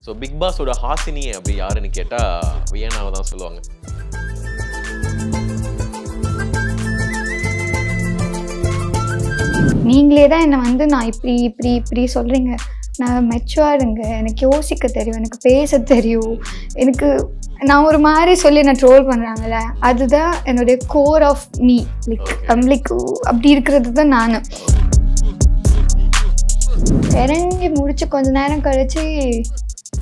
So big பாஸோட Hasini அப்படி யாருன்னு கேட்டால் வியனாவை தான் சொல்லுவாங்க. நீங்களே தான் என்னை வந்து நான் இப்படி சொல்கிறீங்க, நான் மெச்சுவார்டுங்க, எனக்கு யோசிக்க தெரியும், எனக்கு பேச தெரியும், எனக்கு நான் ஒரு மாதிரி சொல்லி நான் ட்ரோல் பண்ணுறாங்கல்ல, அதுதான் என்னுடைய கோர் ஆஃப் மீ. லைக் அப்படி இருக்கிறது தான் நான். இறங்கி முடிச்சு கொஞ்ச நேரம் கழிச்சு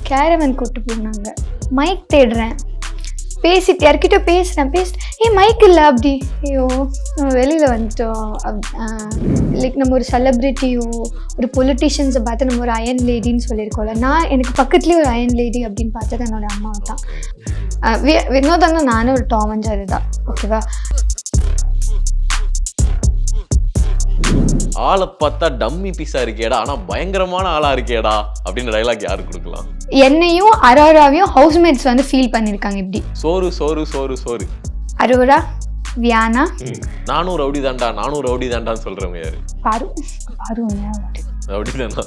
கேரவன் கூப்பிட்டு போனாங்க. மைக் தேடுறேன், பேசிட்டு யார்கிட்ட பேசுகிறேன், மைக் இல்லை அப்படி. ஐயோ நம்ம வெளியில் வந்துட்டோம். லைக் நம்ம ஒரு செலிப்ரிட்டியோ ஒரு பொலிட்டிஷியன்ஸை பார்த்து நம்ம ஒரு அயன் லேடின்னு சொல்லியிருக்கோம்ல, நான் எனக்கு பக்கத்துலேயே ஒரு அயன் லேடி அப்படின்னு பார்த்தது என்னோடய அம்மாவை தான். வினோதன்னா நானும் ஒரு டாம் அண்ட் ஜெர்ரி தான். ஓகேவா? ஆளை பார்த்தா டம்மி பீஸா இருக்கேடா, ஆனா பயங்கரமான ஆளா இருக்கேடா அப்படின்னு டைலாக் யாரு கொடுக்கலாம்? என்னையும் அரோராவையும் ஹவுஸ்மேட்ஸ் வந்து ஃபீல் பண்ணிருக்காங்க. இப்படி சோறு சோறு சோறு சோறு. அரோரா, வியானா, நானும் ரவுடி தாண்டான்னு சொல்றவங்க யாரு? பாரு ரவுடி தாண்டா.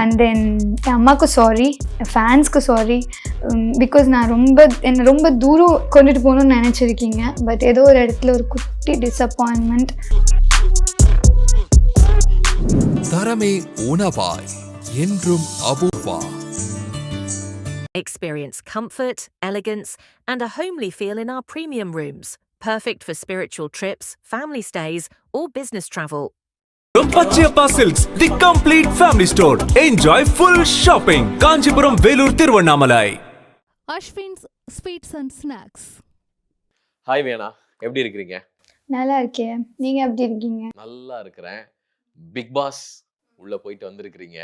அண்ட் தென் என் அம்மாவுக்கு சாரி, என் ஃபேன்ஸ்க்கு சாரி. பிகாஸ் நான் என்னை ரொம்ப தூரம் கொண்டுட்டு போகணும்னு நினச்சிருக்கீங்க. பட் ஏதோ ஒரு இடத்துல ஒரு குட்டி டிஸப்பாயின்மெண்ட். தரமே உணவாய் என்றும் Apoorva. Experience comfort, elegance, and a homely feel in our premium rooms. Perfect for spiritual trips, family stays, or business travel. Pachiyappa Silks, the complete family store. Enjoy full shopping. Kanchipuram, Velur, Thiruvannamalai. Ashwin's Sweets and Snacks. Hi வேணா, எப்படி இருக்கிறீங்க? நல்லா இருக்கேன், நீங்கள் எப்படி இருக்கீங்க? நல்லா இருக்கிறேன். பிக் பாஸ் உள்ள போயிட்டு வந்திருக்கிறீங்க.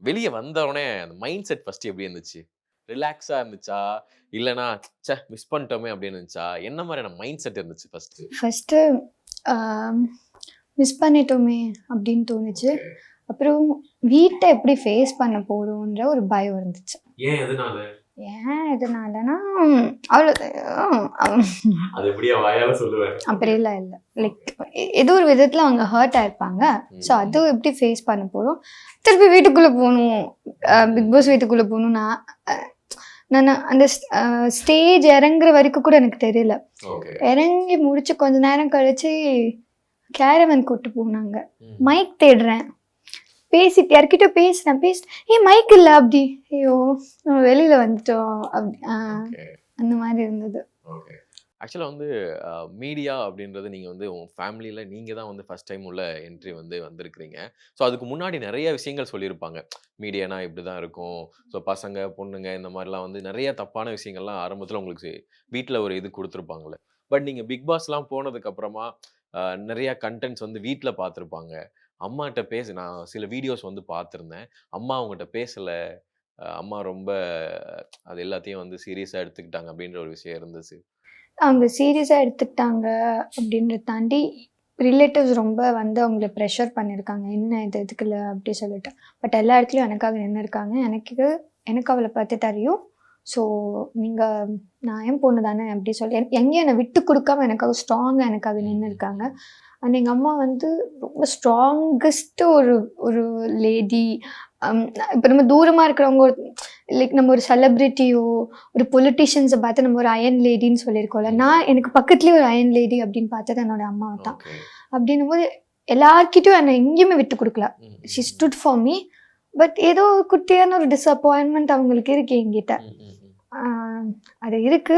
வெளியே வந்தவொடனே அந்த மைண்ட் செட் ஃபர்ஸ்ட் எப்படி இருந்துச்சு? ரிலாக்ஸா இருந்துச்சா, இல்லைனா மிஸ் பண்ணிட்டோமே அப்படின்னு இருந்துச்சா? என்ன மாதிரியான மைண்ட் செட் இருந்துச்சு ஃபர்ஸ்ட்? மிஸ் பண்ணிட்டோமே அப்படின்னு தோணுச்சு. அப்புறம் வீட்டை எப்படி ஃபேஸ் பண்ண போகிறோன்ற ஒரு பயம் இருந்துச்சு. ஏன் எதனாலனா அப்படிலாம் இல்லை. லைக் ஏதோ ஒரு விதத்தில் அவங்க ஹர்ட் ஆயிருப்பாங்க. ஸோ அதுவும் எப்படி ஃபேஸ் பண்ண போகிறோம். திருப்பி வீட்டுக்குள்ளே போகணும், பிக் பாஸ் வீட்டுக்குள்ளே போகணும். நான் அந்த ஸ்டேஜ் இறங்குற வரைக்கும் கூட எனக்கு தெரியல. இறங்கி முடிச்சு கொஞ்ச நேரம் கழிச்சு கேரவன் கூப்பிட்டு போனாங்க. மைக் தேடுறேன், பேசிட்டு யார்கிட்ட பேசுகிறேன், மைக் இல்லை அப்படி. ஐயோ நம்ம வெளியில் வந்துட்டோம் அப்படி. அந்த மாதிரி இருந்தது. ஆக்சுவலாக வந்து மீடியா அப்படின்றது நீங்கள் வந்து உங்கள் ஃபேமிலியில் நீங்கள் தான் வந்து ஃபஸ்ட் டைம் உள்ள என்ட்ரி வந்திருக்கிறீங்க. ஸோ அதுக்கு முன்னாடி நிறைய விஷயங்கள் சொல்லியிருப்பாங்க. மீடியானா இப்படி தான் இருக்கும், ஸோ பசங்க பொண்ணுங்க இந்த மாதிரிலாம் வந்து நிறைய தப்பான விஷயங்கள்லாம் ஆரம்பத்தில் உங்களுக்கு வீட்டில் ஒரு இது கொடுத்துருப்பாங்களே. பட் நீங்கள் பிக் பாஸ்லாம் போனதுக்கப்புறமா நிறையா கண்டென்ட்ஸ் வந்து வீட்டில் பார்த்துருப்பாங்க. அம்மாகிட்ட நான் சில வீடியோஸ் வந்து பார்த்துருந்தேன். அம்மா அவங்ககிட்ட பேசலை, அம்மா ரொம்ப அது எல்லாத்தையும் வந்து சீரியஸாக எடுத்துக்கிட்டாங்க அப்படின்ற ஒரு விஷயம் இருந்துச்சு. அவங்க சீரியஸாக எடுத்துக்கிட்டாங்க அப்படின்றத தாண்டி ரிலேட்டிவ்ஸ் ரொம்ப வந்து அவங்கள ப்ரெஷர் பண்ணியிருக்காங்க, என்ன இது எதுக்குல அப்படி சொல்லிட்டு. பட் எல்லா இடத்துலையும் எனக்காக நின்று இருக்காங்க. எனக்கு அவளை பற்றி தெரியும். ஸோ நான் என் பொண்ணு தானே அப்படி சொல்லி எங்கேயும் என்னை விட்டு கொடுக்காம எனக்காக ஸ்ட்ராங்காக எனக்காக நின்று இருக்காங்க. அண்ட் எங்கள் அம்மா வந்து ரொம்ப ஸ்ட்ராங்கஸ்ட்டு ஒரு லேடி. இப்போ நம்ம தூரமாக இருக்கிறவங்க லைக் நம்ம ஒரு செலிப்ரிட்டியோ ஒரு பொலிட்டிஷியன்ஸை பார்த்து நம்ம ஒரு அயன் லேடின்னு சொல்லியிருக்கோம்ல, நான் எனக்கு பக்கத்துலேயே ஒரு அயன் லேடி அப்படின்னு பார்த்தது என்னோடய அம்மாவை தான். அப்படின்னும் போது எல்லார்கிட்டையும் என்னை எங்கேயுமே விட்டு கொடுக்கல. She stood for me. But ஏதோ குட்டியான ஒரு டிஸப்பாயின்மெண்ட் அவங்களுக்கு இருக்கு என்கிட்ட. அது இருக்கு.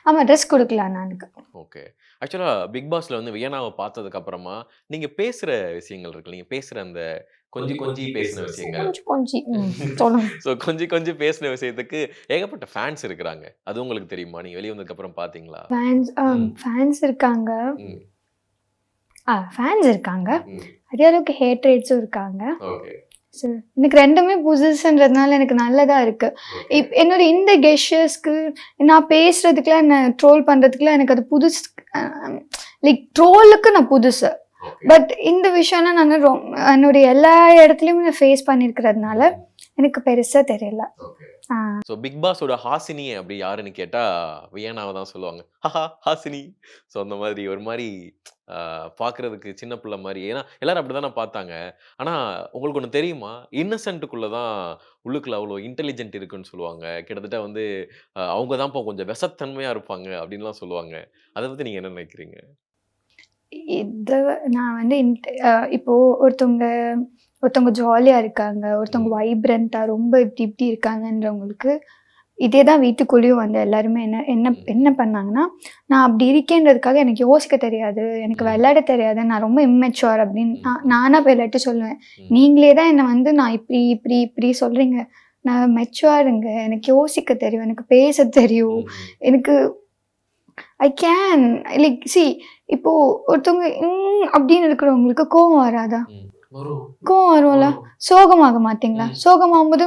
ஆமாம், ட்ரெஸ் கொடுக்கலாம் நான் எனக்கு. ஓகே. ஆக்சுவலாக பிக் பாஸில் வந்து வியனாவை பார்த்ததுக்கு அப்புறமா நீங்கள் பேசுகிற விஷயங்கள் இருக்கு, நீங்கள் பேசுகிற அந்த கொஞ்சி பேசின விஷயங்கள், ஸோ கொஞ்சி பேசின விஷயத்துக்கு ஏகப்பட்ட ஃபேன்ஸ் இருக்கிறாங்க. அது உங்களுக்கு தெரியுமா? நீங்கள் வெளியே வந்ததுக்கப்புறம் பார்த்தீங்களா? ஃபேன்ஸ் இருக்காங்க, அதே அளவுக்கு ஹேட் ரேட்ஸும் இருக்காங்க. ஸோ எனக்கு ரெண்டுமே புதுசுன்றதுனால எனக்கு நல்லதாக இருக்குது. என்னோட இந்த கெஸ்டர்ஸ்க்கு நான் பேசுகிறதுக்குலாம் என்ன ட்ரோல் பண்ணுறதுக்குலாம் எனக்கு அது புதுசு. லைக் ட்ரோலுக்கு நான் புதுசு. பட் இந்த விஷயம்னா நான் என்னுடைய எல்லா இடத்துலையுமே நான் ஃபேஸ் பண்ணியிருக்கிறதுனால எனக்கு பெருசா தெரியல. ஓகே. ஆ. ஸோ பிக் பாஸோட ஹாசினி அப்படி யாருன்னு கேட்டா வியனாவை தான் சொல்லுவாங்க. ஹஹா ஹாசினி. ஸோ அந்த மாதிரி ஒரு மாதிரி பார்க்கறதுக்கு சின்ன பிள்ளை மாதிரி. ஏன்னா எல்லாரும் அப்படிதானே பார்த்தாங்க. ஆனா உங்களுக்கு ஒண்ணு தெரியுமா? இன்னசென்ட்டுக்குள்ள தான் உள்ளுக்குள்ள அவ்வளோ இன்டெலிஜென்ட் இருக்குன்னு சொல்லுவாங்க. கிட்டத்தட்ட வந்து அவங்க தான்ப்பா கொஞ்சம் விஷத்தன்மையா இருப்பாங்க அப்படின்லாம் சொல்லுவாங்க. அத பத்தி நீங்க என்ன நினைக்கிறீங்க? இது நான் வந்து இப்போ ஒருத்தவங்க ஜாலியா இருக்காங்க, ஒருத்தவங்க வைப்ரண்ட்டா ரொம்ப இப்படி இப்படி இருக்காங்கன்றவங்களுக்கு இதே தான் வீட்டுக்குள்ளேயும் வந்து எல்லாருமே என்ன என்ன என்ன பண்ணாங்கன்னா, நான் அப்படி இருக்கேன்றதுக்காக எனக்கு யோசிக்க தெரியாது, எனக்கு விளையாட தெரியாது, நான் ரொம்ப இம்மெச்சூர் அப்படின்னு நானா போய் எல்லார்ட்டையும் சொல்லுவேன். நீங்களே தான் என்னை வந்து நான் இப்படி இப்படி இப்படி சொல்றீங்க, நான் மெச்சூர்டுங்க, எனக்கு யோசிக்க தெரியும், எனக்கு பேச தெரியும், எனக்கு ஐ கேன் லைக் இப்போ ஒருத்தவங்க அப்படின்னு இருக்கிறவங்களுக்கு கோவம் வராதா? கோவம் வரும்ல. சோகமாக மாட்டீங்களா? சோகமாகும்போது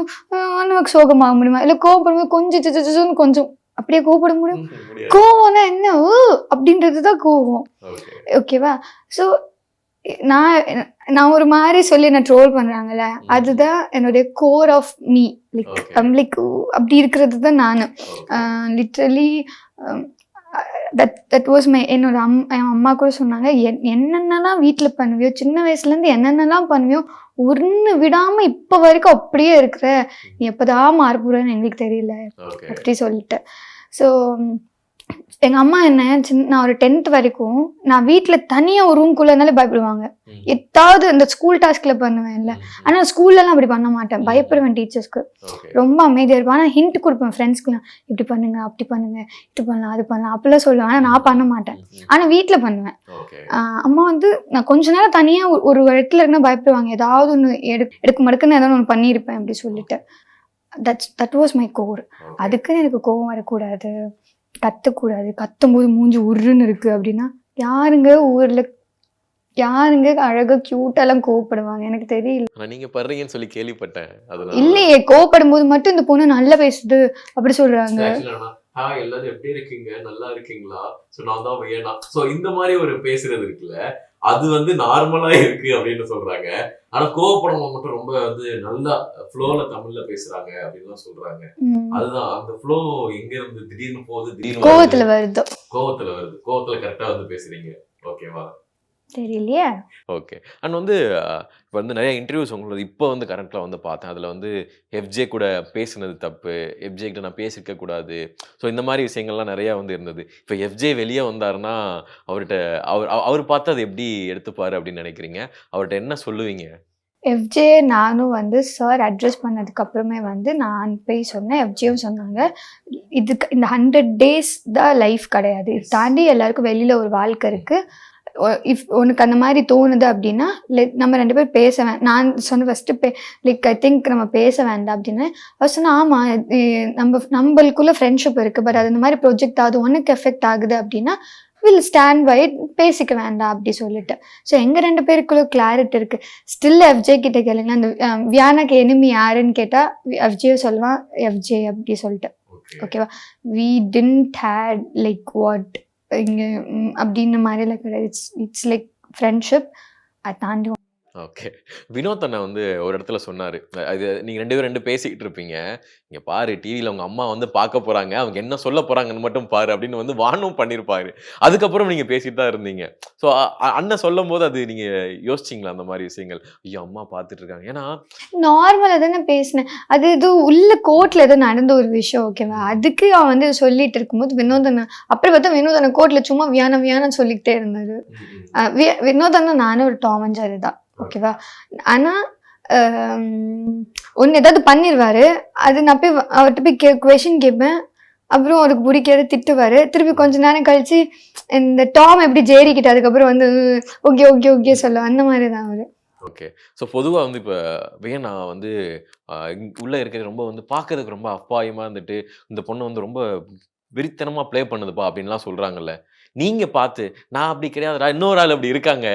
நமக்கு சோகமாக முடியுமா? இல்லை கோவப்படும்போது கொஞ்சம் கொஞ்சம் அப்படியே கோவப்பட முடியும்? கோவம்னா என்ன அப்படின்றதுதான் கோவம். ஓகேவா? ஸோ நான் ஒரு மாதிரி சொல்லி என்ன ட்ரோல் பண்றாங்கல்ல, அதுதான் என்னுடைய கோர் ஆஃப் மீ. லைக் அப்படி இருக்கிறது தான் நான். லிட்ரலி தட் வாஸ் என்னோட என் அம்மா கூட சொன்னாங்க, என்னென்னலாம் வீட்டில் பண்ணுவியோ, சின்ன வயசுலேருந்து என்னென்னலாம் பண்ணுவியோ, ஒன்று விடாமல் இப்போ வரைக்கும் அப்படியே இருக்கிற, நீ எப்போதான் மாறப்போறன்னு எங்களுக்கு தெரியல அப்படி சொல்லிட்டேன். ஸோ எங்கள் அம்மா என்ன நான் ஒரு 10th வரைக்கும் நான் வீட்டில் தனியாக ஒரு ரூம்குள்ளே இருந்தாலே பயப்படுவாங்க. எதாவது இந்த ஸ்கூல் டாஸ்கில் பண்ணுவேன்ல, ஆனால் ஸ்கூல்லலாம் அப்படி பண்ண மாட்டேன், பயப்படுவேன் டீச்சர்ஸ்க்கு. ரொம்ப அமைதியாக இருப்பேன். ஆனால் ஹிண்ட் கொடுப்பேன் ஃப்ரெண்ட்ஸ்க்குலாம், இப்படி பண்ணுங்க அப்படி பண்ணுங்க, இது பண்ணலாம் அது பண்ணலாம் அப்படிலாம் சொல்லுவேன். ஆனால் நான் பண்ண மாட்டேன், ஆனால் வீட்டில் பண்ணுவேன். அம்மா வந்து நான் கொஞ்ச நேரம் தனியாக ஒரு இடத்துல இருந்தால் பயப்படுவாங்க, ஏதாவது ஒன்று எடுக்க மடுக்குன்னு ஏதாவது ஒன்று பண்ணியிருப்பேன் அப்படி சொல்லிட்டு. That was my core. அதுக்குன்னு எனக்கு கோவம் வரக்கூடாது, கத்தக்கூடாது, கத்தும்போது மூஞ்சி உருன்னு இருக்கு அப்படின்னா யாருங்க அழகா கியூட்டாலாம் கோவப்படுவாங்க? எனக்கு தெரியல. நீங்க படுறீங்கன்னு சொல்லி கேள்விப்பட்டேன். இல்லையே, கோவப்படும் போது மட்டும் இந்த பொண்ணு நல்லா பேசுது அப்படி சொல்றாங்க. எல்லாரும் எப்படி இருக்கீங்க, நல்லா இருக்கீங்களா, சோ நான் தான் வியனா, சோ இந்த மாதிரி ஒரு பேசுறது இருக்குல்ல, அது வந்து நார்மலா இருக்கு அப்படின்னு சொல்றாங்க. ஆனா கோவப்படவங்க மட்டும் ரொம்ப வந்து நல்லா ஃப்ளோல தமிழ்ல பேசுறாங்க அப்படின்னு சொல்றாங்க. அதுதான் அந்த ஃப்ளோ எங்க இருந்து திடீர்னு போகுது, திடீர்னு கோவத்துல வருது. கோவத்துல கரெக்டா வந்து பேசுறீங்க. ஓகேவா? தெரியலையே. ஓகே. அண்ட் வந்து இப்போ வந்து நிறைய இன்டர்வியூஸ் உங்களோட இப்போ வந்து கரண்ட்ல வந்து பார்த்தேன். அதில் வந்து எஃப்ஜே கூட பேசுனது தப்பு, எஃப்ஜே கிட்ட நான் பேசியிருக்க கூடாது, ஸோ இந்த மாதிரி விஷயங்கள்லாம் நிறையா வந்து இருந்தது. இப்போ எஃப்ஜே வெளியே வந்தாருன்னா அவர் பார்த்து அதை எப்படி எடுத்துப்பாரு அப்படின்னு நினைக்கிறீங்க? அவர்கிட்ட என்ன சொல்லுவீங்க? எஃப்ஜே நானும் வந்து சார் அட்ரஸ் பண்ணதுக்கு அப்புறமே வந்து நான் போய் சொன்னேன், எஃப்ஜேவும் சொன்னாங்க, இதுக்கு இந்த 100 days தான் லைஃப் கிடையாது, இது தாண்டி எல்லாருக்கும் வெளியில ஒரு வாழ்க்கை இருக்கு. இஃப் உனக்கு அந்த மாதிரி தோணுது அப்படின்னா நம்ம 2 பேர் பேச நான் சொன்ன ஃபஸ்ட்டு லைக் ஐ திங்க் நம்ம பேச வேண்டாம் அப்படின்னு. அவர் சொன்னால் ஆமாம், நம்மளுக்குள்ள ஃப்ரெண்ட்ஷிப் இருக்குது, பட் அது இந்த மாதிரி ப்ரொஜெக்ட் ஆகுது, உனக்கு எஃபெக்ட் ஆகுது அப்படின்னா வில் ஸ்டாண்ட் பை இட், பேசிக்க வேண்டாம் அப்படி சொல்லிட்டு. ஸோ எங்கள் 2 பேருக்குள்ள கிளாரிட்டி இருக்குது. ஸ்டில் எஃப்ஜே கிட்ட கேளுங்களேன், அந்த வியானாக்கு எனிமி யாருன்னு கேட்டால் எஃப்ஜே சொல்லுவான், எஃப்ஜே அப்படி சொல்லிட்டு. ஓகேவா? We didn't had like what இங்கே அப்படின்ற மாதிரிலாம் கிடையாது. It's like friendship. அதை தாண்டி ஓகே. வினோத் அண்ணா வந்து ஒரு இடத்துல சொன்னாரு, அது நீங்க 2 பேரும் பேசிக்கிட்டு இருப்பீங்க, இங்க பாரு டிவியில உங்க அம்மா வந்து பார்க்க போறாங்க, அவங்க என்ன சொல்ல போறாங்கன்னு மட்டும் பாரு அப்படின்னு வந்து வார்னும் பண்ணியிருப்பாரு. அதுக்கப்புறம் நீங்க பேசிட்டு தான் இருந்தீங்க. ஸோ அண்ணன் சொல்லும் போது அது நீங்க யோசிச்சிங்களா அந்த மாதிரி விஷயங்கள்? ஐயோ அம்மா பார்த்துட்டு இருக்காங்க. ஏன்னா நார்மலாக தானே பேசினேன், அது இது உள்ள கோர்ட்ல ஏதோ நடந்த ஒரு விஷயம். ஓகேவா? அதுக்கு அவன் வந்து சொல்லிட்டு இருக்கும்போது வினோதண்ணா அப்புறம் பார்த்தா வினோதண்ணா கோர்ட்ல சும்மா வியானான்னு சொல்லிக்கிட்டே இருந்தாரு. வினோதண்ணா நானும் ஒரு டாம் அண்ட் ஜெர்ரி தான். ஓகேவா? ஆனால் ஒன்று ஏதாவது பண்ணிடுவாரு, அது நான் போய் அவர்கிட்ட போய் கொஷின் கேட்பேன், அப்புறம் அவருக்கு பிடிக்காது திட்டுவார். திருப்பி கொஞ்ச நேரம் கழிச்சு இந்த டாம் எப்படி ஜெரி கிட்ட அதுக்கப்புறம் வந்து ஓகே ஓகே ஓகே சொல்லுவேன், அந்த மாதிரி தான் அவர். ஓகே. ஸோ பொதுவாக வந்து இப்போ வியனா வந்து உள்ளே இருக்கிறது ரொம்ப வந்து பார்க்கறதுக்கு ரொம்ப அப்பாயமாக இருந்துட்டு, இந்த பொண்ணு வந்து ரொம்ப வெறித்தனமாக ப்ளே பண்ணுதுப்பா அப்படின்லாம் சொல்கிறாங்கல்ல, நீங்கள் பார்த்து நான் அப்படி கிடையாதுடா, இன்னொரு ஆள் அப்படி இருக்காங்க,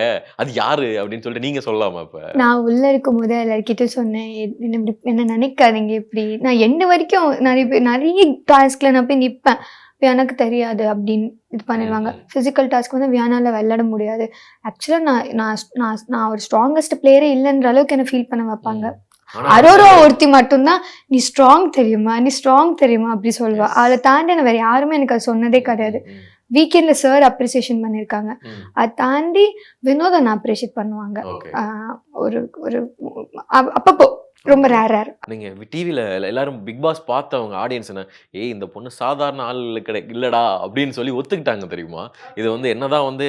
அது யாரு அப்படின்னு சொல்லிட்டு நீங்கள் சொல்லலாமா? இப்போ நான் உள்ளே இருக்கும் போது எல்லாருக்கிட்ட சொன்னேன், என்ன நினைக்காதீங்க, இப்படி நான் என்ன வரைக்கும் நிறைய டாஸ்கில் நான் போய் நிற்பேன், எனக்கு தெரியாது அப்படின்னு இது பண்ணிடுவாங்க. ஃபிசிக்கல் டாஸ்க் வந்து வியானால விளையாட முடியாது. ஆக்சுவலாக நான் ஒரு ஸ்ட்ராங்கஸ்ட் பிளேயரே இல்லைன்ற அளவுக்கு என்ன ஃபீல் பண்ண வைப்பாங்க. அரோரா ஒருத்தி மட்டும்தான் நீ ஸ்ட்ராங் தெரியுமா அப்படி சொல்லுவா. அதை தாண்டி நான் வேற யாருமே எனக்கு அது சொன்னதே கிடையாது. வீக்கெண்ட்ல சார் அப்ரிசியேஷன் பண்ணியிருக்காங்க. அதை தாண்டி வினோதன் அப்ரிஷியேட் பண்ணுவாங்க. ஒரு ஒரு அப்பப்போ ரொம்ப ரேர். நீங்க டிவில எல்லாரும் பிக் பாஸ் பார்த்தவங்க ஆடியன்ஸ் என்ன, ஏய் இந்த பொண்ணு சாதாரண ஆள் இல்லடா அப்படின்னு சொல்லி ஒத்துக்கிட்டாங்க தெரியுமா? இது வந்து என்னதான் வந்து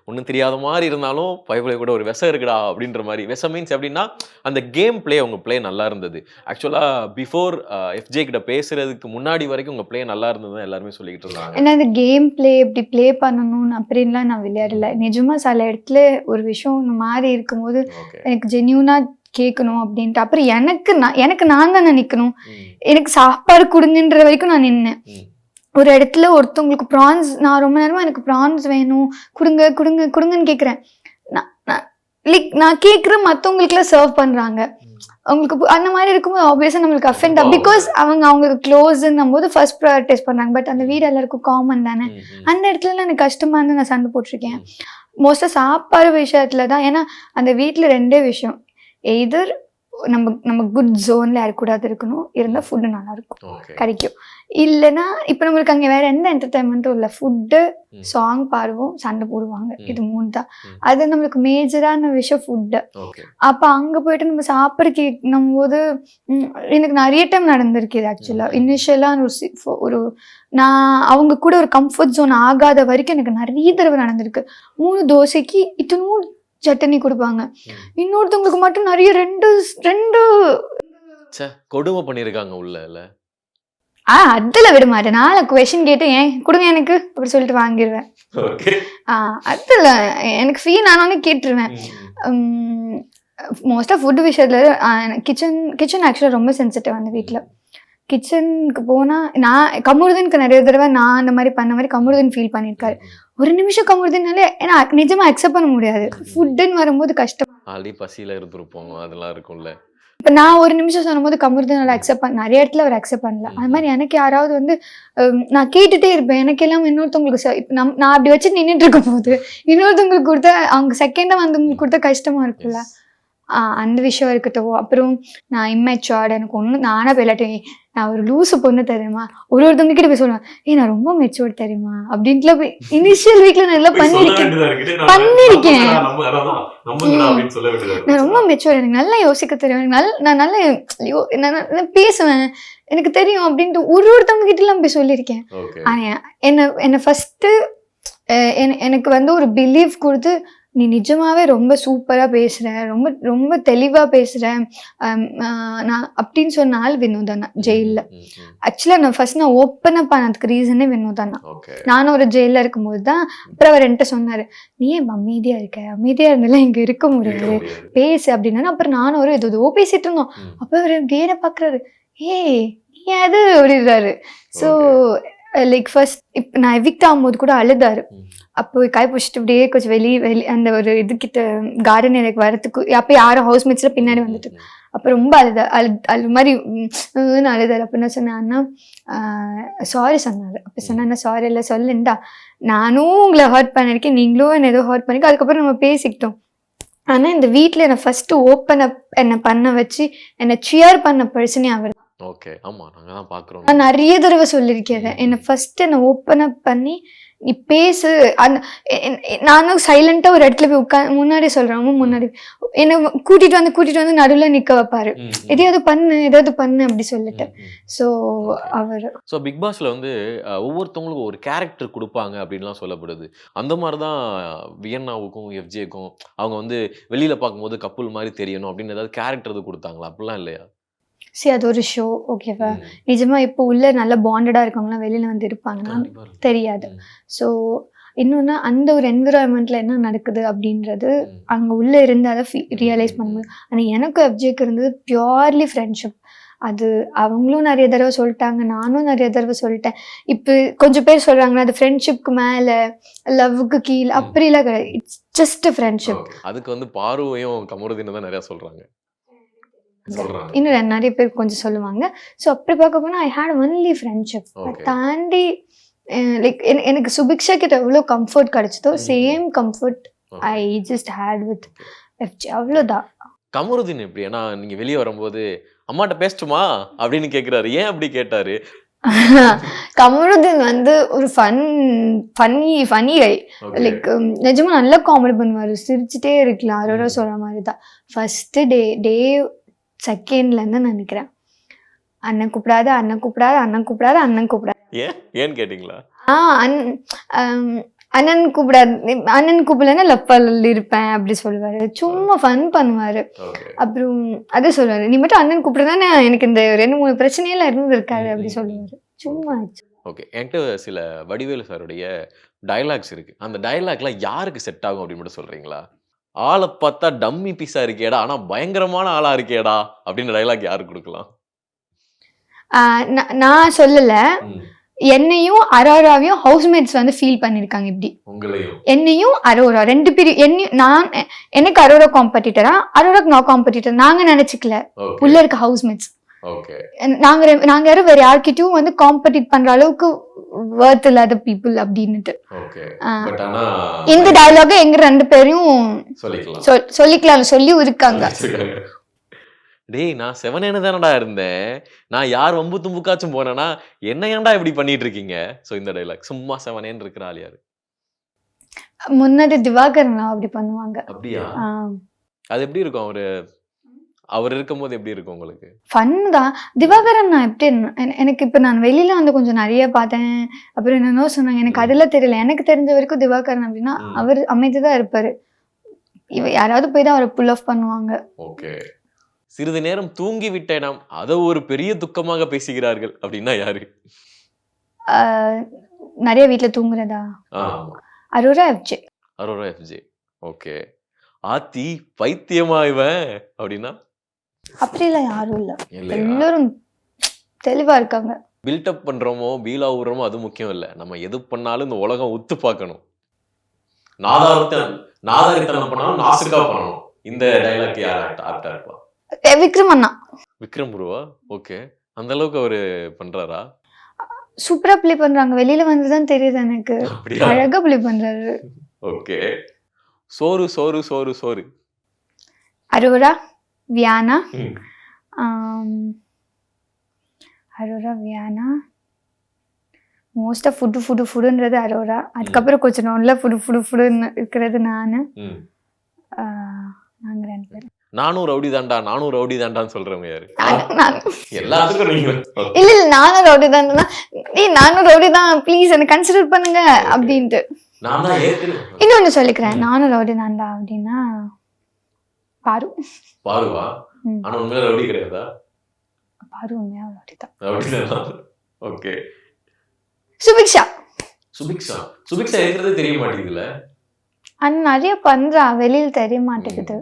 ஒன்றும் தெரியாத மாதிரி இருந்தாலும் பைபிளை கூட ஒரு விஷம் இருக்குடா அப்படின்ற மாதிரி. விஷம் மீன்ஸ் எப்படின்னா அந்த கேம் பிளே, உங்க பிளே நல்லா இருந்தது. ஆக்சுவலா பிஃபோர் எஃப்ஜே கிட்ட பேசுறதுக்கு முன்னாடி வரைக்கும் உங்க பிளே நல்லா இருந்தது எல்லாருமே சொல்லிக்கிட்டு இருந்தாங்க. ஏன்னா இந்த கேம் பிளே இப்படி பிளே பண்ணணும்னு அப்படின்லாம் நான் விளையாடல. நிஜமா சில இடத்துல ஒரு விஷயம் மாறி இருக்கும்போது எனக்கு ஜென்யூனா கேட்கணும் அப்படின்ட்டு. அப்புறம் எனக்கு நான் தானே நிற்கணும். எனக்கு சாப்பாடு கொடுங்கன்ற வரைக்கும் நான் நின்னேன். ஒரு இடத்துல ஒருத்தவங்களுக்கு ப்ரான்ஸ், நான் ரொம்ப நேரமா எனக்கு ப்ரான்ஸ் வேணும் கொடுங்கன்னு கேட்குறேன். நான் கேட்குறேன், மற்றவங்களுக்குலாம் சர்வ் பண்ணுறாங்க. அவங்களுக்கு அந்த மாதிரி இருக்கும்போது ஆப்வியஸாக நம்மளுக்கு அஃபெண்ட் பிகாஸ் அவங்களுக்கு க்ளோஸ்ன்னும் போது ஃபர்ஸ்ட் ப்ரையாரிட்டைஸ் பண்ணுறாங்க. பட் அந்த வீடு எல்லாருக்கும் காமன் தானே. அந்த இடத்துல எனக்கு கஷ்டமா இருந்து நான் சண்டை போட்டிருக்கேன். மோஸ்ட்டாக சாப்பாடு விஷயத்துல தான். ஏன்னா அந்த வீட்டில் 2 விஷயம். எய்தர் நம்ம குட் ஜோன்ல யாருக்கூடாது இருக்கணும், இருந்தால் ஃபுட்டு நல்லா இருக்கும் கிடைக்கும். இல்லைன்னா இப்போ நம்மளுக்கு அங்கே வேற எந்த என்டர்டைன்மெண்ட்டும் இல்லை. ஃபுட்டு, சாங் பாடுவோம், சண்டை போடுவாங்க. இது 3 தான். அது நம்மளுக்கு மேஜரான விஷயம் ஃபுட்டு. அப்போ அங்கே போயிட்டு நம்ம சாப்பிட கேட்கும் போது எனக்கு நிறைய டைம் நடந்திருக்கு. இது ஆக்சுவலாக இனிஷியலாக ஒரு நான் அவங்க கூட ஒரு கம்ஃபர்ட் ஜோன் ஆகாத வரைக்கும் எனக்கு நிறைய தடவை நடந்திருக்கு. 3 தோசைக்கு இத்தனும் சட்னி கொடுப்பாங்க. இன்னொருத்தவங்களுக்கு மட்டும் நிறைய 2 கொடுமை பண்ணிருக்காங்க உள்ள. இல்ல அதுல விட மாட்டேன். நான் கொஸ்டின் கேட்டு ஏன் கொடுங்க எனக்கு அப்படி சொல்லிட்டு வாங்கிடுவேன். அதுல எனக்கு ஃபீல் ஆனோன்னு கேட்டுருவேன். மோஸ்டா ஃபுட் விஷயத்துல கிச்சன் ஆக்சுவலா ரொம்ப சென்சிட்டிவ் அந்த வீட்டில். கிச்சனுக்கு போனால் நான் கமருதனுக்கு நிறைய தடவை நான் அந்த மாதிரி பண்ண மாதிரி கமருதன் ஃபீல் பண்ணியிருக்காரு. ஒரு நிமிஷம் கமருதனாலே ஏன்னா நிஜமா அக்செப்ட் பண்ண முடியாது. ஃபுட்டுன்னு வரும்போது கஷ்டம். ஆல்ரெடி பசியில் இருந்துருப்போம், அதெல்லாம் இருக்கும்ல. இப்போ நான் ஒரு நிமிஷம் சொன்னும்போது கமருதனால அக்செப்ட் பண்ண நிறைய இடத்துல அவர் அக்செப்ட் பண்ணல. அது மாதிரி எனக்கு யாராவது வந்து நான் கேட்டுகிட்டே இருப்பேன். எனக்கு எல்லாம் இன்னொருத்தவங்களுக்கு இப்போ நான் அப்படி வச்சு நின்றுட்டு இருக்கும் போது இன்னொருத்தவங்களுக்கு கொடுத்தா அவங்க செகண்டாக வந்தவங்களுக்கு கொடுத்தா கஷ்டமாக இருக்குல்ல. அந்த விஷயம் இருக்கட்டும். அப்புறம் நான் இம்மெச்சூர்டு, எனக்கு ஒன்றும் நானாக போயிலாட்டேன். நான் ஒரு லூசு பொண்ணு தெரியுமா, ஒருத்தவங்க கிட்ட போய் சொல்லுவேன், நான் ரொம்ப மெச்சூர்ட் தெரியுமா அப்படின்ட்டுல போய் இனிஷியல் வீக்ல நான் எல்லாம் பண்ணிருக்கேன். நான் ரொம்ப மெச்சூர்ட், எனக்கு நல்லா யோசிக்க தெரியும், நான் நல்லா பேசுவேன், எனக்கு தெரியும் அப்படின்ட்டு ஒருத்தவங்க கிட்ட எல்லாம் போய் சொல்லியிருக்கேன். ஆனா என்ன ஃபர்ஸ்ட் எனக்கு வந்து ஒரு பிலீஃப் கொடுத்து, நீ நிஜமாவே ரொம்ப சூப்பரா பேசுற, ரொம்ப ரொம்ப தெளிவா பேசுற நான் அப்படின்னு சொன்ன ஆள் வினோதனா ஜெயில. ஆக்சுவலா நான் ஓப்பன் அப் பண்ணதுக்கு ரீசனே வினோதனா. நானும் ஒரு ஜெயில இருக்கும்போது தான் அப்புறம் அவர் என்கிட்ட சொன்னாரு, நீ ஏன் அமைதியா இருக்க, அமைதியா இருந்தாலும் இங்க இருக்க முடியாது, பேசு அப்படின்னா. அப்புறம் நானும் ஒரு ஏதோ பேசிட்டு இருந்தோம். அப்ப அவர் வேற பாக்குறாரு, ஏய் நீ அது அப்படின்றாரு. ஸோ லைக் ஃபர்ஸ்ட் இப்போ நான் எவிக்ட் ஆகும்போது கூட அழுதாரு. அப்போ கை பிடிச்சிட்டு அப்படியே கொஞ்சம் வெளியே அந்த ஒரு இதுக்கிட்ட கார்டன் எனக்கு வரத்துக்கு அப்போ யாரும் ஹவுஸ்மேட்ஸில் பின்னாடி வந்துட்டு அப்போ ரொம்ப அழு மாதிரி அழுதாரு. அப்போ என்ன சொன்னான்னா சாரி சொன்னார். அப்போ சொன்னா சாரி இல்லை சொல்லுண்டா, நானும் உங்களை ஹர்ட் பண்ணியிருக்கேன், நீங்களும் என்ன ஏதோ ஹர்ட் பண்ணிருக்கேன், அதுக்கப்புறம் நம்ம பேசிக்கிட்டோம். ஆனால் இந்த வீட்டில் என்னை ஃபர்ஸ்ட் ஓப்பன் அப் என்னை பண்ண வச்சு என்னை சியர் பண்ண பர்சனே அவர். ஓகே, ஆமா, நாங்க தான் பார்க்குறோம். நான் நிறைய தடவை சொல்லியிருக்கேன், என்னை ஃபர்ஸ்ட் என்னை ஓப்பன் அப் பண்ணி நீ பேசு. நானும் சைலண்டா ஒரு இடத்துல போய் முன்னாடி சொல்றேன், முன்னாடி என்னை கூட்டிட்டு வந்து நடுவில் நிக்க வைப்பாரு, எதையாவது பண்ணு அப்படி சொல்லிட்டு. ஸோ அவர் பிக் பாஸ்ல வந்து ஒவ்வொருத்தவங்களுக்கும் ஒரு கேரக்டர் கொடுப்பாங்க அப்படின்லாம் சொல்லப்படுது. அந்த மாதிரி தான் வியன்னாவுக்கும் எஃப்ஜேக்கும் அவங்க வந்து வெளியில பார்க்கும்போது கப்புள் மாதிரி தெரியணும் அப்படின்னு ஏதாவது கேரக்டர் எது கொடுத்தாங்களா? அப்படிலாம் இல்லையா? சரி, அது ஒரு ஷோ, ஓகேவா? நிஜமா இப்போ உள்ள நல்ல பாண்டடா இருக்கவங்களாம் வெளியில வந்து இருப்பாங்கன்னா தெரியாது. ஸோ இன்னொன்று அந்த ஒரு என்விரான்மெண்ட்ல என்ன நடக்குது அப்படின்றது அங்கே உள்ள இருந்து அதை ரியலைஸ் பண்ண முடியும். ஆனால் எனக்கும் எஃப்ஜேக்கு இருந்தது பியூர்லி ஃப்ரெண்ட்ஷிப். அது அவங்களும் நிறைய தடவை சொல்லிட்டாங்க, நானும் நிறைய தடவை சொல்லிட்டேன். இப்போ கொஞ்சம் பேர் சொல்றாங்கன்னா அது ஃப்ரெண்ட்ஷிப்க்கு மேலே லவ்வுக்கு கீழே அப்படிலாம் கிடையாது. It's just friendship. அதுக்கு வந்து பார்வையும் கமருதீன் தான் நிறைய சொல்றாங்க. இன்னும் நிறைய பேர் கொஞ்சம் சொல்லுவாங்க. ஸோ அப்படி பார்க்க போனால் ஐ ஹேட் ஒன்லி ஃப்ரெண்ட்ஷிப். தாண்டி லைக் எனக்கு சுபிக்ஷா கிட்ட எவ்வளோ கம்ஃபர்ட் கிடைச்சதோ same comfort I just had with FJ. அவ்வளோதான். கமருதீன் எப்படி? ஏன்னா நீங்க வெளிய வரும்போது, "அம்மாட்ட பேசட்டுமா?" அப்படின்னு கேட்கிறாரு. ஏன் அப்படி கேட்டாரு? கமருதீன் வந்து ஒரு ஃபன்னி கை. ஓகே. லைக் நிஜமா நல்லா காமெடி பண்ணுவாரு. சிரிச்சுட்டே இருக்கலாம். அரோரா சொல்ற மாதிரி தான். ஃபர்ஸ்ட் டே செகண்ட்லேருந்து நான் நினைக்கிறேன். அண்ணன் கூப்பிடாத, அண்ணன் கூப்பிடாத, அண்ணன் கூப்பிடாத, அண்ணன் கூப்பிடாத. ஏன்னு கேட்டீங்களா? அண்ணன் கூப்பிடாது, அண்ணன் கூப்பிடலன்னா லப்பல் இருப்பேன் அப்படி சொல்லுவாரு. சும்மா ஃபன் பண்ணுவாரு. ஓகே. அப்புறம் அதை சொல்லுவாரு, நீ மட்டும் அண்ணன் கூப்பிடுதானே எனக்கு இந்த 2-3 பிரச்சனையெல்லாம் இருந்திருக்காரு அப்படி சொல்லுவாரு. சும்மா ஓகே. என்கிட்ட சில வடிவேலு சாருடைய டயலாக்ஸ் இருக்கு. அந்த டயலாக்லாம் யாருக்கு செட் ஆகும் அப்படின்னு மட்டும் சொல்றீங்களா? "ஆள பார்த்தா டம்மி பீஸா இருக்கேடா, ஆனா பயங்கரமான ஆளா இருக்கேடா" அப்படின்னு டயலாக் யாருக்கு குடுக்கலாம்? நான் சொல்லல. ம். என்னையும் அரோராவையும் ஹவுஸ்மேட்ஸ் வந்து ஃபீல் பண்ணிருக்காங்க இப்படி. உங்களையும். என்னையும் அரோரா 2 பேரும் எனக்கு அரோரா காம்படிட்டரா, அரோராக்கு நான் காம்படிட்டர். நாங்க நினைச்சுக்கல. ஓகே. உள்ள இருக்க ஹவுஸ்மேட்ஸ். ஓகே. நாங்க யாரும் வேற யார்கிட்டயும் வந்து காம்படிட் பண்ற அளவுக்கு வர்த் இல்லாத பீப்புள் அப்படின்னுட்டு. ஓகே. ஆ. பட் ஆனா இந்த டயலாக எங்க 2 பேரையும் சொல்லிக்கலாம். சொல்லிக்கலாம் சொல்லி இருக்காங்க. டேய், நான் செவனேன்னு தானடா இருந்தேன். நான் யார் வம்பு தும்புக்காச்சும் போனேன்னா, என்ன ஏன்டா இப்படி பண்ணிட்டு இருக்கீங்க? சோ இந்த டயலாக் சும்மா செவனேன்னு இருக்கிற ஆள் யாரு? முன்னாடி திவாகரன் அப்படி பண்ணுவாங்க. அப்படியா? அது எப்படி இருக்கும்? அவர் இருக்கும்போது எப்படி இருக்கும் உங்களுக்கு? ஃபன் தான். திவாகரன் நான் எப்படி எனக்கு இப்போ நான் வெளியில வந்து கொஞ்சம் நிறைய பார்த்தேன். அப்புறம் என்னென்னோ சொன்னாங்க. எனக்கு அதெல்லாம் தெரியல. எனக்கு தெரிஞ்ச வரைக்கும் திவாகரன் அப்படின்னா அவர் அமைதிதான் இருப்பாரு. யாராவது போய் தான் அவரை புல் ஆஃப் பண்ணுவாங்க. ஓகே. சிறிது நேரம் தூங்கி விட்டேன் நாம், அதை ஒரு பெரிய துக்கமாக பேசுகிறார்கள் அப்படின்னா யாரு? நிறைய வீட்டுல தூங்குறதா? Aurora FJ. Aurora FJ. Okay. ஆத்தி பைத்தியமா இவன் அப்படின்னா? அப்படிலாம் யாரும் இல்ல. இல்லையா? எல்லாரும் தெளிவா இருக்காங்க. பில்டப் பண்றோமோ பீலா விடுறோமோ அது முக்கியம் இல்ல. நம்ம எது பண்ணாலும் இந்த உலகம் உத்து பார்க்கணும். நாதாரித்தனம் பண்ணாலும் நாசுக்கா பண்ணணும். இந்த டைலாக் யார் ஆப்டா இருப்பா? விக்ரம் அண்ணா. விக்ரம் ப்ரோவா? ஓகே. அந்த அளவுக்கு அவரு பண்றாரா? சூப்பரா ப்ளே பண்றாங்க. வெளியில வந்துதான் தெரியுது எனக்கு. அப்படியா? அழகா ப்ளே பண்றாரு. ஓகே. சோறு சோறு சோறு சோறு. அரோரா, வியானா, ம். அரோரா, வியானா. மோஸ்டா ஃபுட்டுன்றது அரோரா. அதுக்கப்புறம் கொஞ்சம் நல்லா ஃபுட்டுன்னு இருக்கிறது நானு. ம். நாங்க 2 பேரும். நானும் ரவுடி தாண்டான்னு சொல்றவங்க யாரு? நான் எல்லாத்துக்கும் நீங்க. இல்ல நானும் ரவுடி தான். நானும் ரவுடி தான், ப்ளீஸ் என்ன கன்சிடர் பண்ணுங்க அப்படின்ட்டு. நான் தான் ஏற்கனவே. இன்னொன்னு சொல்லிக்கிறேன், நானும் ரவுடி தான்டா அப்படின்னா பாரு. பாருவா? ஆனா உண்மையில ரவுடி கிடையாதா? பாரு உண்மையா ரவுடி தான். ரவுடி தான். ஓகே. சுபிக்ஷா. சுபிக்ஷா இருக்கிறதே தெரிய மாட்டேங்குதுல. அண்ணா நிறைய பண்றா, வெளியில தெரிய மாட்டேங்குது.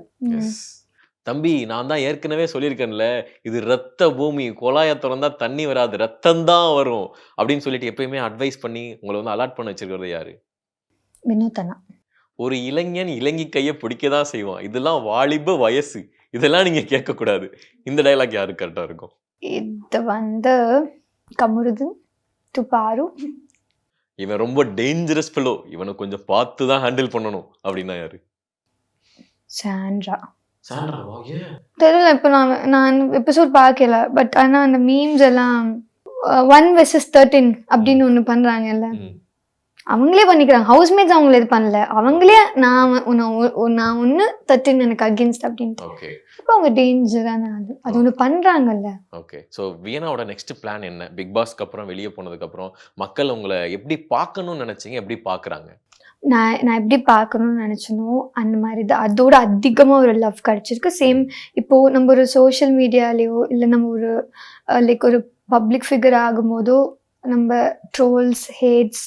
தம்பி, நான் தான் ஏற்கனவே சொல்லியிருக்கேன்ல, இது ரத்த பூமி, குழாய திறந்தா தண்ணி வராது, ரத்தம் தான் வரும் அப்படின்னு சொல்லிட்டு எப்பயுமே அட்வைஸ் பண்ணி உங்களை வந்து அலாட் பண்ண வச்சிருக்கிறது யாரு? வினோத் அண்ணா. ஒரு இளைஞன் இளங்கி கையை பிடிக்கதான் செய்வான். இதெல்லாம் வாலிப வயசு, இதெல்லாம் நீங்க கேட்க கூடாது. இந்த டைலாக் யாரு கரெக்டா இருக்கும்? இது வந்து கமருதீன் டு பாரு. இவன் ரொம்ப டேஞ்சரஸ் ஃபெலோ, இவனை கொஞ்சம் பார்த்து தான் ஹேண்டில் பண்ணணும் அப்படின்னா யாரு? சாண்ட்ரா. சாண்ட்ராவா? ஏன்? தெரியல, இப்போ நான் எபிசோட் பார்க்கல. பட் ஆனால் அந்த மீம்ஸ் எல்லாம் 1 vs 13 அப்படின்னு ஒன்று பண்ணுறாங்கல்ல, அவங்களே பண்ணிக்கிறாங்க. ஹவுஸ்மேட்ஸ் அவங்கள இது பண்ணல, அவங்களே நான் 1 13 எனக்கு அகேன்ஸ்ட் அப்படின்ட்டு. ஓகே. இப்போ அவங்க டேஞ்சரான அது ஒன்று பண்ணுறாங்கல்ல. ஓகே. ஸோ வியனாவோட நெக்ஸ்ட் பிளான் என்ன? பிக் பாஸ்க்கு அப்புறம் வெளியே போனதுக்கு அப்புறம் மக்கள் உங்களை எப்படி பார்க்கணும்னு நினைச்சீங்க, எப்படி பார்க்குறாங்க? நான் எப்படி பார்க்கணும்னு நினச்சனோ அந்த மாதிரி தான், அதோட அதிகமாக ஒரு லவ் கிடச்சிருக்கு. சேம் இப்போது நம்ம ஒரு சோஷியல் மீடியாலேயோ இல்லை நம்ம ஒரு லைக் ஒரு பப்ளிக் ஃபிகர் ஆகும்போதோ நம்ம ட்ரோல்ஸ், ஹேட்ஸ்,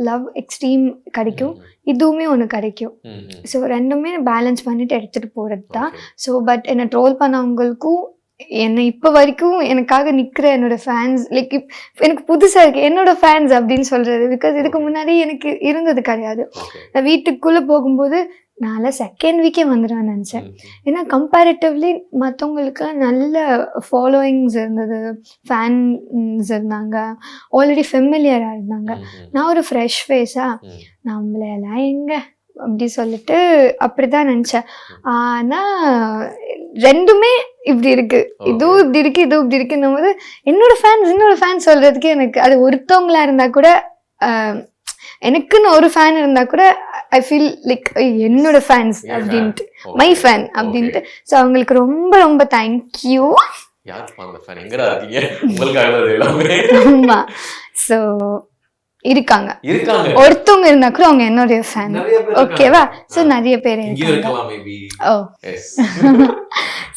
லவ் எக்ஸ்ட்ரீம் கிடைக்கும். இதுவுமே ஒன்று கிடைக்கும். ஸோ ரெண்டுமே பேலன்ஸ் பண்ணிட்டு எடுத்துகிட்டு போகிறது தான். ஸோ பட் என்னை ட்ரோல் பண்ணவங்களுக்கும் என்னை இப்போ வரைக்கும் எனக்காக நிற்கிற என்னோட ஃபேன்ஸ், லைக் எனக்கு புதுசாக இருக்குது என்னோட ஃபேன்ஸ் அப்படின்னு சொல்கிறது. பிகாஸ் இதுக்கு முன்னாடி எனக்கு இருந்தது கிடையாது. நான் வீட்டுக்குள்ளே போகும்போது நான் செகண்ட் வீக்கே வந்துடுவேன் நினச்சேன். ஏன்னா கம்பேரிட்டிவ்லி மற்றவங்களுக்குலாம் நல்ல ஃபாலோயிங்ஸ் இருந்தது, ஃபேன்ஸ் இருந்தாங்க, ஆல்ரெடி ஃபெமிலியராக இருந்தாங்க. நான் ஒரு ஃப்ரெஷ் ஃபேஸாக நம்மளெல்லாம் எங்கே அப்படி சொல்லிட்டு அப்படிதான் நினச்சேன். ஆனால் ரெண்டுமே இப்படி இருக்கு, இதுவும் இப்படி இருக்கு, இதுவும் இப்படி இருக்குன்னும் போது என்னோட ஃபேன்ஸ் சொல்றதுக்கு எனக்கு அது ஒருத்தவங்களா இருந்தா கூட, எனக்குன்னு ஒரு ஃபேன் இருந்தா கூட ஐ ஃபீல் லைக் என்னோட ஃபேன்ஸ் அப்படின்ட்டு, மை ஃபேன் அப்படின்ட்டு. ஸோ அவங்களுக்கு ரொம்ப ரொம்ப தேங்க்யூ. ஆமா, ஸோ இருக்காங்க, ஒருத்தவங்க இருந்தா கூட அவங்க என்னுடைய ஃபேன். ஓகேவா? ஸோ நிறைய பேர் இருக்காங்க. ஓ,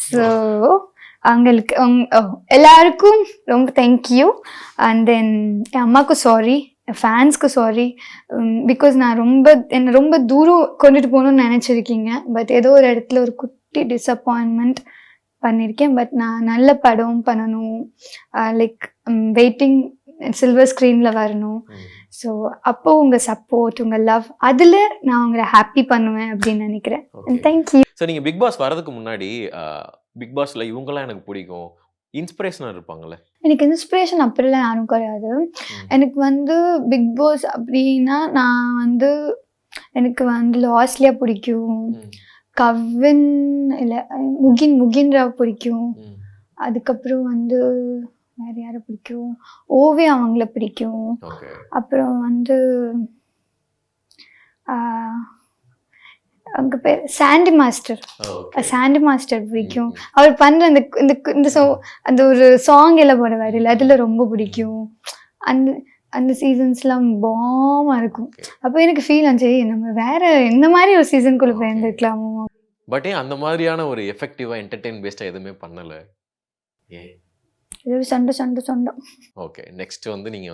ஸோ அவங்களுக்கு எல்லாருக்கும் ரொம்ப தேங்க்யூ. அண்ட் தென் என் அம்மாவுக்கு சாரி, ஃபேன்ஸ்க்கு சாரி. பிகாஸ் நான் என்னை ரொம்ப தூரம் கொண்டுட்டு போகணும்னு நினச்சிருக்கீங்க. பட் ஏதோ ஒரு இடத்துல ஒரு குட்டி டிஸப்பாயின்மெண்ட் பண்ணியிருக்கேன். பட் நான் நல்ல படம் பண்ணணும், லைக் வெயிட்டிங் சில்வர் ஸ்க்ரீனில் வரணும். ஸோ அப்போ உங்கள் சப்போர்ட், உங்கள் லவ், அதில் நான் உங்களை ஹாப்பி பண்ணுவேன் அப்படின்னு நினைக்கிறேன். தேங்க்யூ. ஸோ நீங்கள் பிக் பாஸ் வரதுக்கு முன்னாடி பிக் பாஸில் இவங்கெல்லாம் எனக்கு பிடிக்கும், இன்ஸ்பிரேஷனாக இருப்பாங்கல்ல? எனக்கு இன்ஸ்பிரேஷன் அப்படிலாம் யாரும் கிடையாது. எனக்கு பிக் பாஸ் அப்படின்னா நான் எனக்கு லாஸ்லியா பிடிக்கும், கவின் இல்லை முகின் ராவ் பிடிக்கும். அதுக்கப்புறம் வேற யாரை பிடிக்கும், ஓவியா அவங்கள பிடிக்கும். அப்புறம் அவங்க பேர் சாண்டி மாஸ்டர் பிடிக்கும். அவர் பண்ற அந்த ஒரு சாங் எல்லாம் போடுவார் இல்லை, அதுல ரொம்ப பிடிக்கும். அந்த சீசன்ஸ்லாம் பாமா இருக்கும். அப்போ எனக்கு ஃபீல் ஆச்சு, நம்ம வேற இந்த மாதிரி ஒரு சீசனுக்குள்ள போயிருந்துருக்கலாமோ. பட் அந்த மாதிரியான ஒரு எஃபெக்டிவா என்டர்டெயின் பேஸ்டா எதுவுமே பண்ணல. சண்டை. ஓகே, நெக்ஸ்ட் நீங்க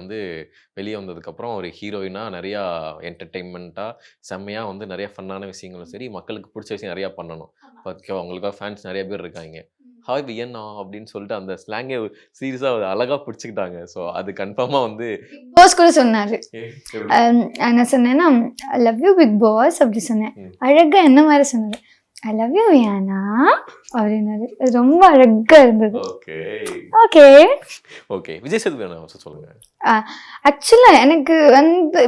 வெளியே வந்ததுக்கப்புறம் ஒரு ஹீரோயினா நிறையா என்டர்டெயின்மெண்ட்டாக செம்மையாக நிறைய ஃபன்னான விஷயங்களும் சரி, மக்களுக்கு பிடிச்ச விஷயம் நிறையா பண்ணணும். ஓகேவா? உங்களுக்காக ஃபேன்ஸ் நிறைய பேர் இருக்காங்க. ஹாய் வியன்னா அப்படின்னு சொல்லிட்டு அந்த ஸ்லாங்கே சீரியஸாக அழகாக பிடிச்சிக்கிட்டாங்க. ஸோ அது கன்ஃபார்மாக பாஸ் கூட சொன்னார். நான் சொன்னேன்னா I love you Bigg Boss அப்படி சொன்னேன். அழகாக என்ன மாதிரி சொன்னார், ஐ லவ் யூ வியானா அப்படின்னாரு. அது ரொம்ப அழகா இருந்தது. ஓகே, விஜய் சேதுபதி சொல்லுங்க. ஆக்சுவலா எனக்கு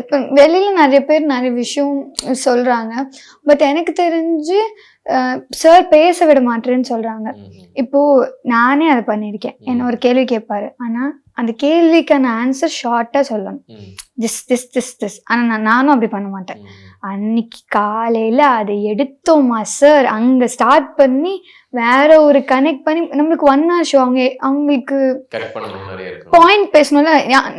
இப்போ வெளியில நிறைய பேர் நிறைய விஷயம் சொல்றாங்க. பட் எனக்கு தெரிஞ்சு சார் பேச விட மாட்டேன்னு சொல்றாங்க. இப்போ நானே அதை பண்ணியிருக்கேன். என்ன ஒரு கேள்வி கேட்பாரு, ஆனா அந்த கேள்விக்கான ஆன்சர் ஷார்ட்டா சொல்லணும், திஸ். ஆனா நானும் அப்படி பண்ண மாட்டேன். அன்னைக்கு காலையில அதை எடுத்தோமா சார், அங்க ஸ்டார்ட் பண்ணி வேற ஒரு கனெக்ட் பண்ணி நம்மளுக்கு 1 hour ஷோ. அவங்களுக்கு பாயிண்ட் பேசணும்ல,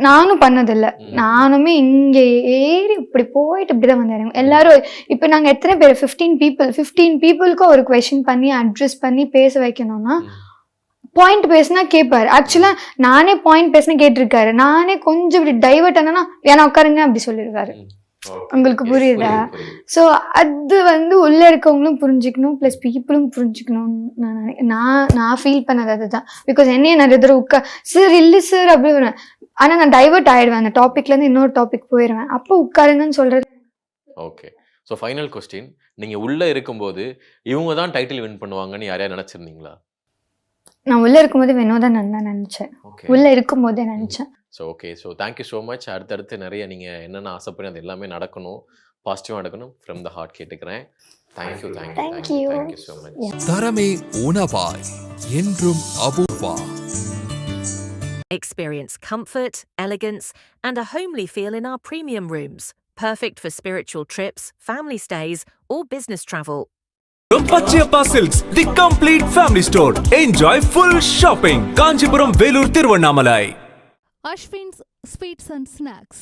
நானும் பண்ணதில்லை. நானுமே இங்க ஏறி இப்படி போயிட்டு இப்படிதான் வந்தாரு எல்லாரும். இப்ப நாங்க எத்தனை பேர், 15 பீப்புளுக்கு ஒரு கொஸ்டின் பண்ணி அட்ரஸ் பண்ணி பேச வைக்கணும்னா பாயிண்ட் பேசினா கேட்பாரு. ஆக்சுவலா நானே பாயிண்ட் பேசினா கேட்டிருக்காரு. நானே கொஞ்சம் இப்படி டைவர்ட் ஆனா வேணா உட்காருங்க அப்படி சொல்லியிருக்காரு. உங்களுக்கு புரியுதா? ஸோ அது உள்ள இருக்கவங்களும் புரிஞ்சுக்கணும், பிளஸ் பீப்புளும் புரிஞ்சுக்கணும்னு நான் ஃபீல் பண்ணது அதுதான். பிகாஸ் என்னையே நிறைய தடவை சார் இல்லை சார் அப்படி வருவேன். ஆனா நான் டைவர்ட் ஆயிடுவேன், அந்த டாபிக்ல இருந்து இன்னொரு டாபிக் போயிடுவேன். அப்போ உட்காருங்கன்னு சொல்றது. ஓகே, ஸோ ஃபைனல் கொஸ்டின், நீங்க உள்ள இருக்கும்போது இவங்க தான் டைட்டில் வின் பண்ணுவாங்கன்னு யாரையா நினைச்சிருந்தீங்களா? நான் உள்ள இருக்கும்போது வினோதன் தான் நினைச்சேன், உள்ள இருக்கும் போதே நினைச்சேன். So okay, so thank you so much. அடுத்தடுத்து நிறைய நீங்கள் என்னென்ன ஆசைப்படுறீங்க அது எல்லாமே நடக்கணும், பாசிட்டிவாக நடக்கணும். ஃப்ரம் த ஹார்ட் கேட்டுக்கிறேன். Thank you so much. தரமே உணவாய் என்றும் Apoorva. Experience comfort, elegance, and a homely feel in our premium rooms. Perfect for spiritual trips, family stays, or business travel. Pachiyappa Silks, the complete family store. Enjoy full shopping. Kanchipuram, Velur, Tiruvannamalai. Ashwin's Sweets and Snacks.